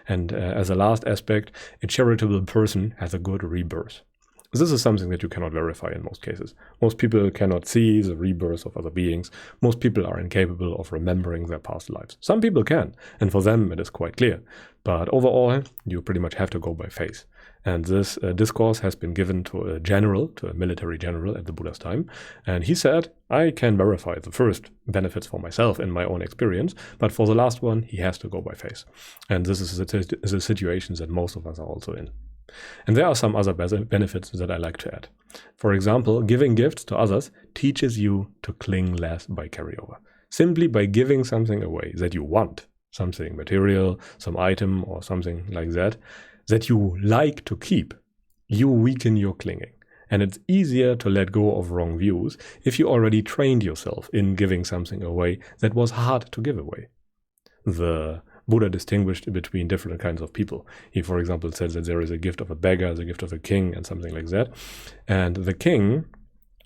And as a last aspect, a charitable person has a good rebirth. This is something that you cannot verify in most cases. Most people cannot see the rebirth of other beings. Most people are incapable of remembering their past lives. Some people can, and for them it is quite clear. But overall, you pretty much have to go by faith. And this discourse has been given to a general, to a military general at the Buddha's time. And he said, I can verify the first benefits for myself in my own experience, but for the last one, he has to go by faith. And this is the situation that most of us are also in. And there are some other benefits that I like to add. For example, giving gifts to others teaches you to cling less by carryover. Simply by giving something away that you want, something material, some item or something like that you like to keep, you weaken your clinging. And it's easier to let go of wrong views if you already trained yourself in giving something away that was hard to give away. The Buddha distinguished between different kinds of people. He, for example, said that there is a gift of a beggar, the gift of a king, and something like that. And the king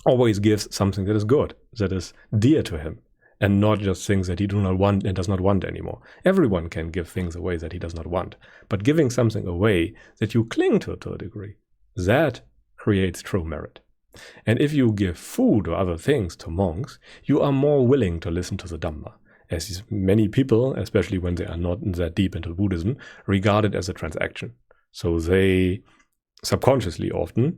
always gives something that is good, that is dear to him, and not just things that he does not want and does not want anymore. Everyone can give things away that he does not want, but giving something away that you cling to a degree, that creates true merit. And if you give food or other things to monks, you are more willing to listen to the Dhamma, as many people, especially when they are not that deep into Buddhism, regard it as a transaction. So they subconsciously often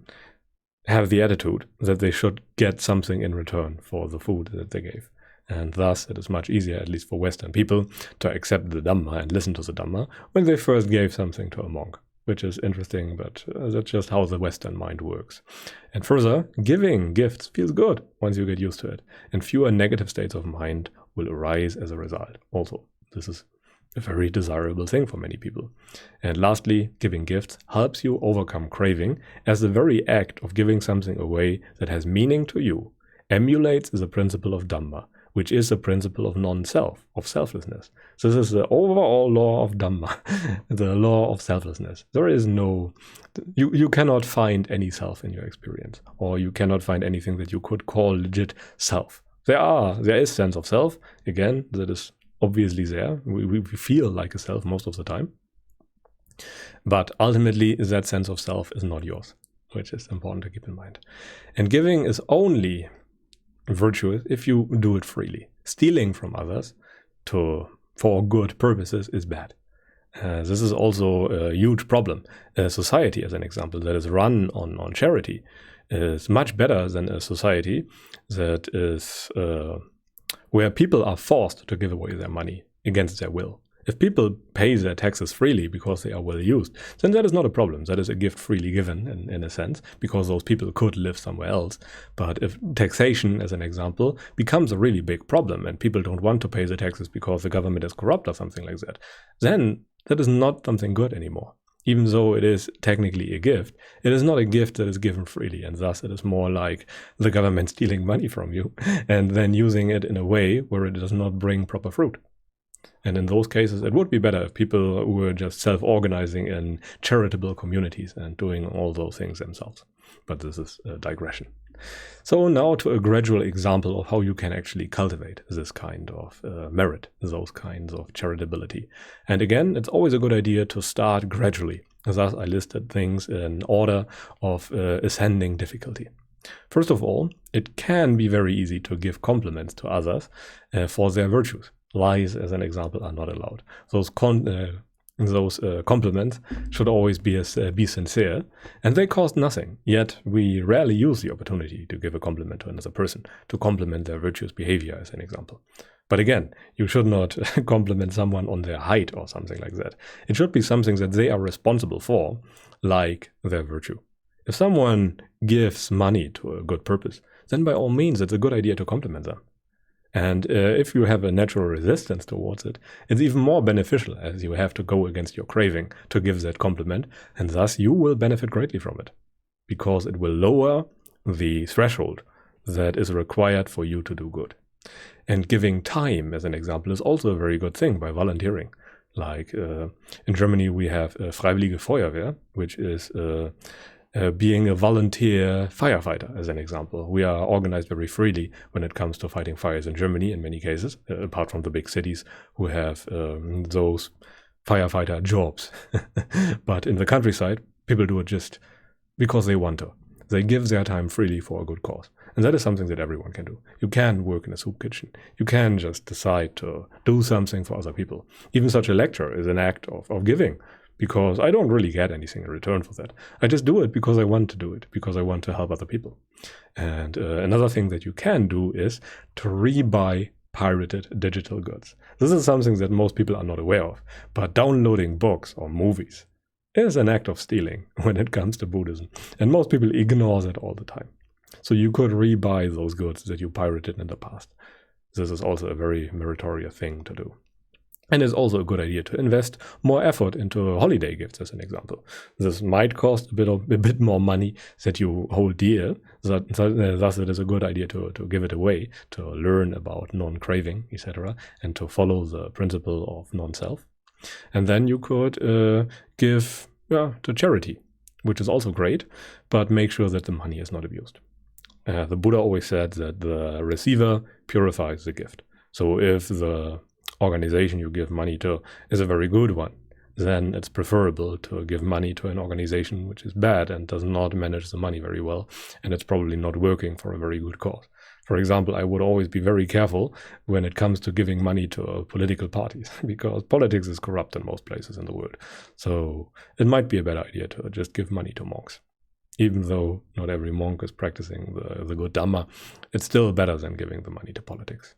have the attitude that they should get something in return for the food that they gave. And thus it is much easier, at least for Western people, to accept the Dhamma and listen to the Dhamma when they first gave something to a monk, which is interesting, but that's just how the Western mind works. And further, giving gifts feels good once you get used to it, and fewer negative states of mind will arise as a result. Also, this is a very desirable thing for many people. And lastly, giving gifts helps you overcome craving, as the very act of giving something away that has meaning to you emulates the principle of Dhamma, which is the principle of non-self, of selflessness. So this is the overall law of Dhamma, the law of selflessness. There is no, you cannot find any self in your experience, or you cannot find anything that you could call legit self. There is sense of self, again, that is obviously there. We feel like a self most of the time. But ultimately, that sense of self is not yours, which is important to keep in mind. And giving is only virtuous if you do it freely. Stealing from others for good purposes is bad. This is also a huge problem. A society, as an example, that is run on charity is much better than a society that is where people are forced to give away their money against their will. If people pay their taxes freely because they are well used, then that is not a problem. That is a gift freely given in a sense, because those people could live somewhere else. But if taxation, as an example, becomes a really big problem and people don't want to pay the taxes because the government is corrupt or something like that, then that is not something good anymore. Even though it is technically a gift, it is not a gift that is given freely, and thus it is more like the government stealing money from you and then using it in a way where it does not bring proper fruit. And in those cases, it would be better if people were just self-organizing in charitable communities and doing all those things themselves. But this is a digression. So now to a gradual example of how you can actually cultivate this kind of merit, those kinds of charitability. And again, it's always a good idea to start gradually. Thus, I listed things in order of ascending difficulty. First of all, it can be very easy to give compliments to others for their virtues. Lies, as an example, are not allowed. Those compliments should always be sincere, and they cost nothing. Yet we rarely use the opportunity to give a compliment to another person, to compliment their virtuous behavior, as an example. But again, you should not compliment someone on their height or something like that. It should be something that they are responsible for, like their virtue. If someone gives money to a good purpose, then by all means it's a good idea to compliment them. And if you have a natural resistance towards it, it's even more beneficial, as you have to go against your craving to give that compliment, and thus you will benefit greatly from it, because it will lower the threshold that is required for you to do good. And giving time, as an example, is also a very good thing by volunteering. Like in Germany, we have Freiwillige Feuerwehr, which is being a volunteer firefighter, as an example. We are organized very freely when it comes to fighting fires in Germany, in many cases, apart from the big cities who have those firefighter jobs. But in the countryside, people do it just because they want to. They give their time freely for a good cause. And that is something that everyone can do. You can work in a soup kitchen. You can just decide to do something for other people. Even such a lecture is an act of giving, because I don't really get anything in return for that. I just do it because I want to do it, because I want to help other people. And another thing that you can do is to rebuy pirated digital goods. This is something that most people are not aware of, but downloading books or movies is an act of stealing when it comes to Buddhism. And most people ignore that all the time. So you could rebuy those goods that you pirated in the past. This is also a very meritorious thing to do. And it's also a good idea to invest more effort into holiday gifts, as an example. This might cost a bit more money that you hold dear. Thus, it is a good idea to give it away, to learn about non-craving, etc., and to follow the principle of non-self. And then you could give to charity, which is also great, but make sure that the money is not abused. The Buddha always said that the receiver purifies the gift. So if the organization you give money to is a very good one, then it's preferable to give money to an organization which is bad and does not manage the money very well, and it's probably not working for a very good cause. For example, I would always be very careful when it comes to giving money to political parties, because politics is corrupt in most places in the world. So it might be a better idea to just give money to monks. Even though not every monk is practicing the good Dhamma, it's still better than giving the money to politics.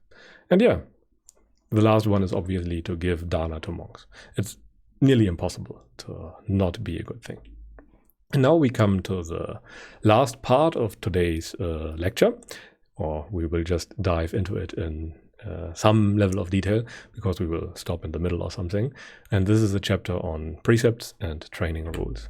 And the last one is obviously to give dana to monks. It's nearly impossible to not be a good thing. And now we come to the last part of today's lecture, or we will just dive into it in some level of detail, because we will stop in the middle or something. And this is a chapter on precepts and training rules.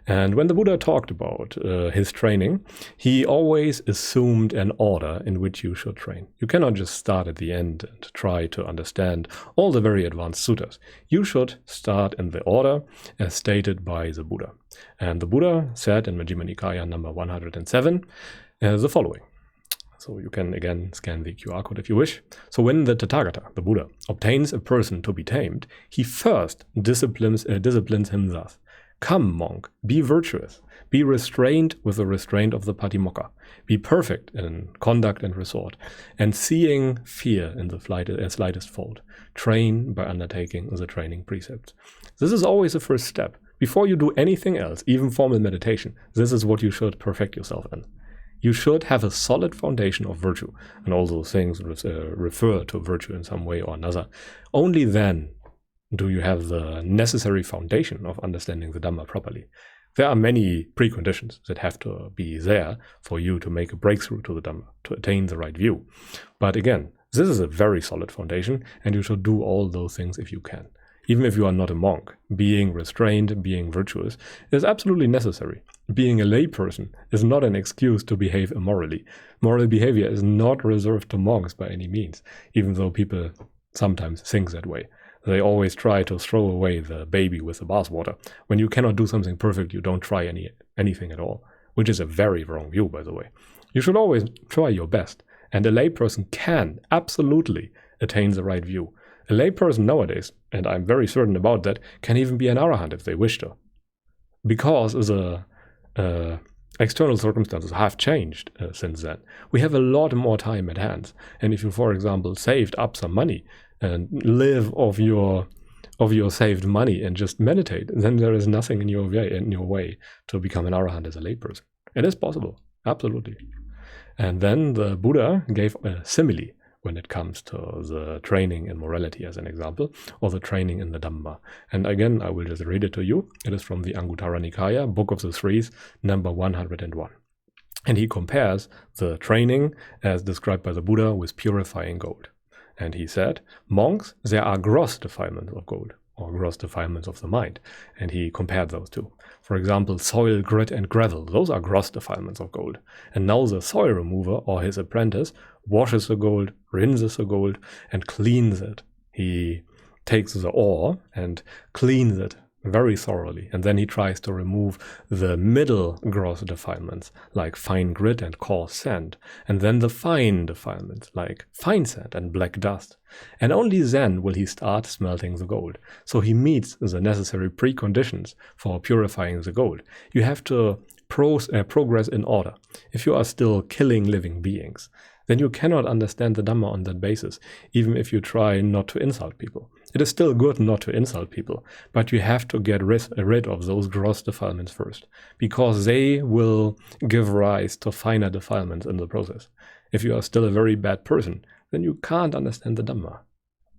And when the Buddha talked about his training, he always assumed an order in which you should train. You cannot just start at the end and try to understand all the very advanced suttas. You should start in the order as stated by the Buddha. And the Buddha said in Majjhima Nikaya number 107 the following. So you can again scan the QR code if you wish. So when the Tathagata, the Buddha, obtains a person to be tamed, he first disciplines him thus. Come, monk, be virtuous, be restrained with the restraint of the Patimokkha, be perfect in conduct and resort, and seeing fear in the slightest fault, train by undertaking the training precepts. This is always the first step. Before you do anything else, even formal meditation, this is what you should perfect yourself in. You should have a solid foundation of virtue, and all those things refer to virtue in some way or another. Only then do you have the necessary foundation of understanding the Dhamma properly. There are many preconditions that have to be there for you to make a breakthrough to the Dhamma, to attain the right view. But again, this is a very solid foundation, and you should do all those things if you can. Even if you are not a monk, being restrained, being virtuous is absolutely necessary. Being a layperson is not an excuse to behave immorally. Moral behavior is not reserved to monks by any means, even though people sometimes think that way. They always try to throw away the baby with the bathwater. When you cannot do something perfect, you don't try anything at all, which is a very wrong view, by the way. You should always try your best, and a layperson can absolutely attain the right view. A layperson nowadays, and I'm very certain about that, can even be an arahant if they wish to. Because the external circumstances have changed since then. We have a lot more time at hand. And if you, for example, saved up some money and live off your saved money and just meditate, then there is nothing in your way to become an arahant as a layperson. It is possible, absolutely. And then the Buddha gave a simile when it comes to the training in morality, as an example, or the training in the Dhamma. And again, I will just read it to you. It is from the Anguttara Nikaya, Book of the Threes, number 101. And he compares the training as described by the Buddha with purifying gold. And he said, monks, there are gross defilements of gold, or gross defilements of the mind. And he compared those two. For example, soil, grit, and gravel, those are gross defilements of gold. And now the soil remover or his apprentice washes the gold, rinses the gold, and cleans it. He takes the ore and cleans it very thoroughly, and then he tries to remove the middle gross defilements like fine grit and coarse sand, and then the fine defilements like fine sand and black dust. And only then will he start smelting the gold. So he meets the necessary preconditions for purifying the gold. You have to progress in order. If you are still killing living beings, then you cannot understand the Dhamma on that basis, even if you try not to insult people. It is still good not to insult people, but you have to get rid of those gross defilements first, because they will give rise to finer defilements in the process. If you are still a very bad person, then you can't understand the Dhamma.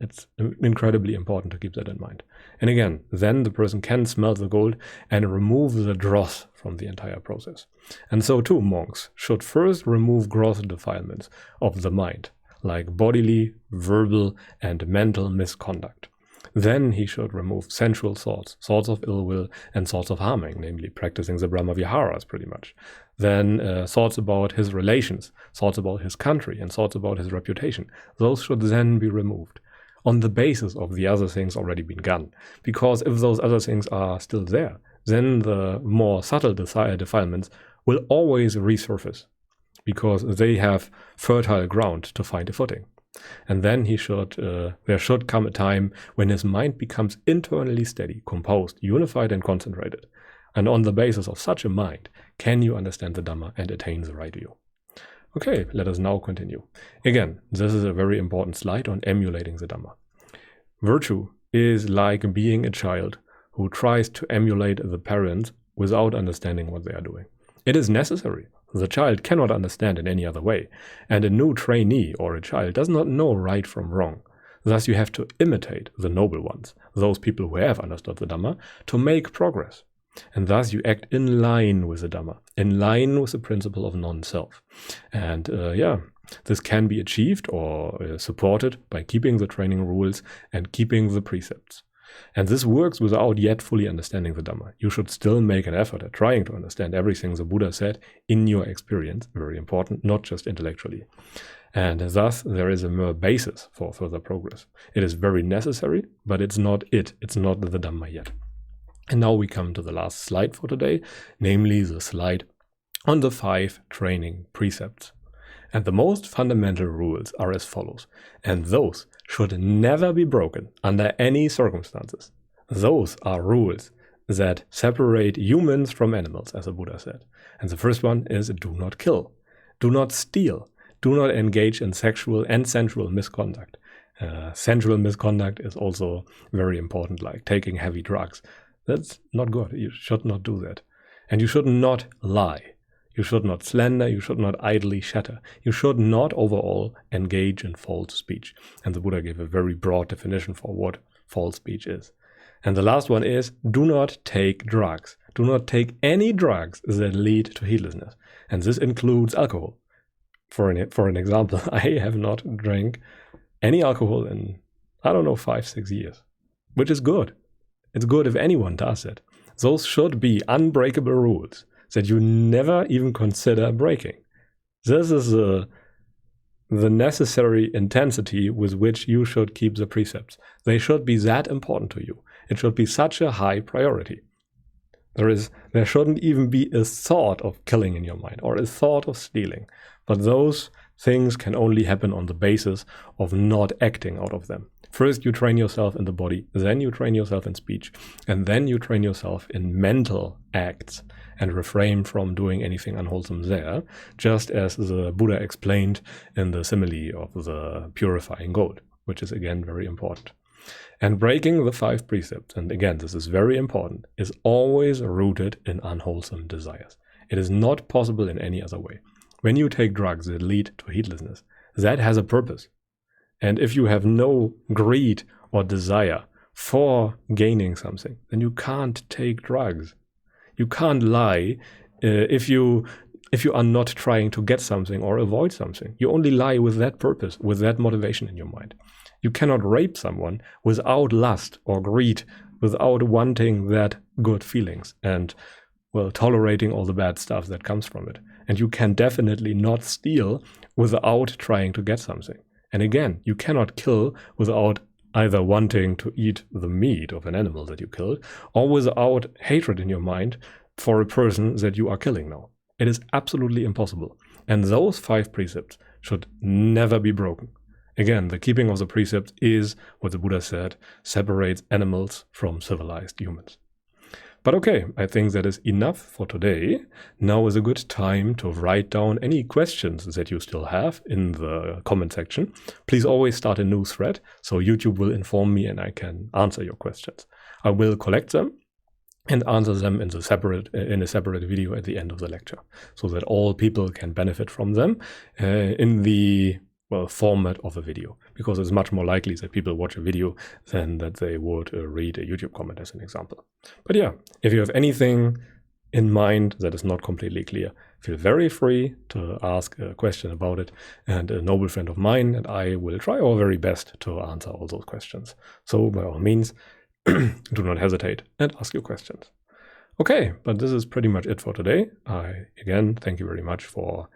It's incredibly important to keep that in mind. And again, then the person can smelt the gold and remove the dross from the entire process. And so too, monks should first remove gross defilements of the mind, like bodily, verbal, and mental misconduct. Then he should remove sensual thoughts, thoughts of ill will, and thoughts of harming, namely practicing the Brahma Viharas pretty much. Then thoughts about his relations, thoughts about his country, and thoughts about his reputation. Those should then be removed on the basis of the other things already been done. Because if those other things are still there, then the more subtle defilements will always resurface, because they have fertile ground to find a footing. And then there should come a time when his mind becomes internally steady, composed, unified, and concentrated. And on the basis of such a mind, can you understand the Dhamma and attain the right view? Okay, let us now continue. Again, this is a very important slide on emulating the Dhamma. Virtue is like being a child who tries to emulate the parents without understanding what they are doing. It is necessary. The child cannot understand in any other way, and a new trainee or a child does not know right from wrong. Thus you have to imitate the noble ones, those people who have understood the Dhamma, to make progress. And thus you act in line with the Dhamma, in line with the principle of non-self. And this can be achieved or supported by keeping the training rules and keeping the precepts. And this works without yet fully understanding the Dhamma. You should still make an effort at trying to understand everything the Buddha said in your experience, very important, not just intellectually. And thus there is a mere basis for further progress. It is very necessary, but it's not it. It's not the Dhamma yet. And now we come to the last slide for today, namely the slide on the 5 training precepts. And the most fundamental rules are as follows, and those should never be broken under any circumstances. Those are rules that separate humans from animals, as the Buddha said. And the first one is do not kill, do not steal, do not engage in sexual and sensual misconduct. Sensual misconduct is also very important, like taking heavy drugs. That's not good. You should not do that. And you should not lie. You should not slander. You should not idly shatter. You should not overall engage in false speech. And the Buddha gave a very broad definition for what false speech is. And the last one is do not take drugs. Do not take any drugs that lead to heedlessness. And this includes alcohol. For an example, I have not drank any alcohol in, 5-6 years, which is good. It's good if anyone does it. Those should be unbreakable rules that you never even consider breaking. This is the necessary intensity with which you should keep the precepts. They should be that important to you. It should be such a high priority. There shouldn't even be a thought of killing in your mind or a thought of stealing. But those things can only happen on the basis of not acting out of them. First, you train yourself in the body, then you train yourself in speech, and then you train yourself in mental acts and refrain from doing anything unwholesome there, just as the Buddha explained in the simile of the purifying gold, which is again very important. And breaking the 5 precepts, and again this is very important, is always rooted in unwholesome desires. It is not possible in any other way. When you take drugs that lead to heedlessness, that has a purpose. And if you have no greed or desire for gaining something, then you can't take drugs. You can't lie if you are not trying to get something or avoid something. You only lie with that purpose, with that motivation in your mind. You cannot rape someone without lust or greed, without wanting that good feelings and, tolerating all the bad stuff that comes from it. And you can definitely not steal without trying to get something. And again, you cannot kill without either wanting to eat the meat of an animal that you killed, or without hatred in your mind for a person that you are killing now. It is absolutely impossible. And those 5 precepts should never be broken. Again, the keeping of the precepts is what the Buddha said, separates animals from civilized humans. But okay, I think that is enough for today. Now is a good time to write down any questions that you still have in the comment section. Please always start a new thread, so YouTube will inform me and I can answer your questions. I will collect them and answer them in a separate video at the end of the lecture, so that all people can benefit from them in the format of a video, because it's much more likely that people watch a video than that they would read a YouTube comment, as an example. But yeah, if you have anything in mind that is not completely clear, feel very free to ask a question about it, and a noble friend of mine and I will try our very best to answer all those questions. So by all means, do not hesitate and ask your questions. Okay, but this is pretty much it for today. Again, thank you very much for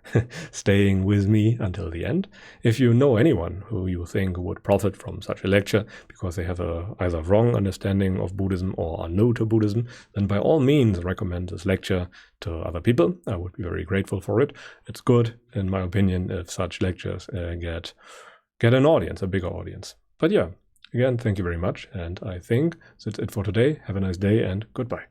staying with me until the end. If you know anyone who you think would profit from such a lecture because they have a either wrong understanding of Buddhism or are new to Buddhism, then by all means recommend this lecture to other people. I would be very grateful for it. It's good, in my opinion, if such lectures get an audience, a bigger audience. But yeah, again, thank you very much, and I think that's it for today. Have a nice day and goodbye.